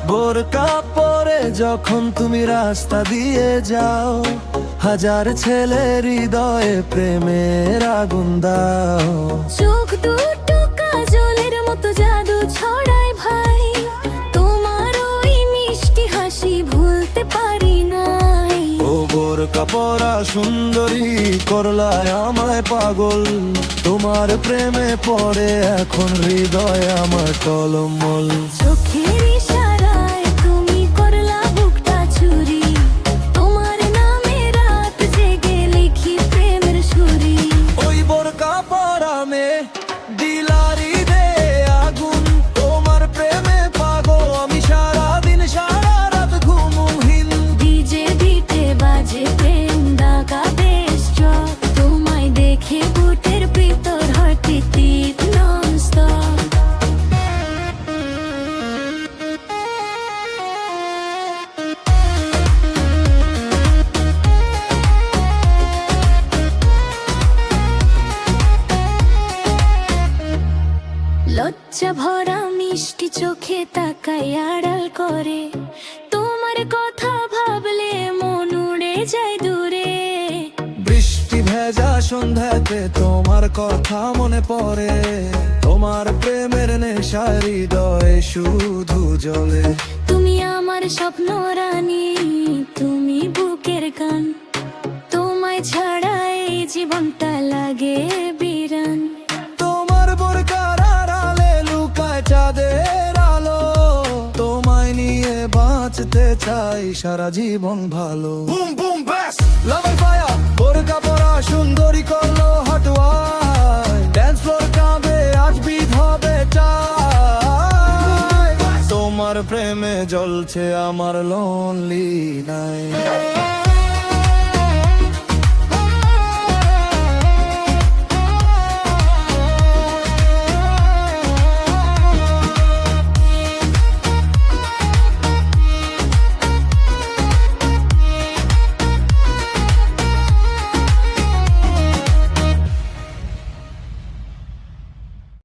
বোরকা পরে যখন তুমি রাস্তা দিয়ে যাও, হাজার ছেলের হৃদয়ে প্রেমের আগুন দাও। চোখ দুটো কাজলের মতো জাদু ছড়ায় ভাই, তোমার ওই মিষ্টি হাসি ভুলতে পারি নাই। ও বোরকা পরা সুন্দরী করলায় আমায় পাগল, তোমার প্রেমে পড়ে এখন হৃদয় আমার টলমল। চোখের ইশারায় তুমি করলা বুকটা চুরি, তোমার নামে রাত জেগে লিখি প্রেমের সুরি। ওই বোরকা পরা মেয়ে দিলারি দে আগুন, তোমার প্রেমে পাগল আমি সারাদিন সারা রাত ঘুমহীন। ডিজে বিটে বাজে প্রেম ডাকা বেশ চক, তোমায় দেখে বুটের ভিতর হয় টিপ ননস্টপ। লজ্জা ভরা মিষ্টি চোখে তাকাই আড়াল করে, তোমার কথা ভাবলে মন উড়ে যায় দূরে। বৃষ্টি ভেজা সন্ধ্যাতে তোমার কথা মনে পড়ে, তোমার প্রেমের নেশায় হৃদয়ে শুধু জ্বলে। তুমি আমার স্বপ্ন রানী, তুমি বুকের গান, তোমায় ছাড়া এই জীবনটা লাগে বিরান। তোমার বোরকার আড়ালে লুকায় চাঁদের আলো, তোমায় নিয়ে বাঁচতে চাই সারা জীবন ভালো। বুম বুম ব্যাস লাভার ফায়ার, বোরকা পরা সুন্দরী করলো হটওয়াই, ড্যান্স ফ্লোর কাঁপে আজ বিট হবে চাই। তোমার প্রেমে জ্বলছে আমার লোনলি নাইট।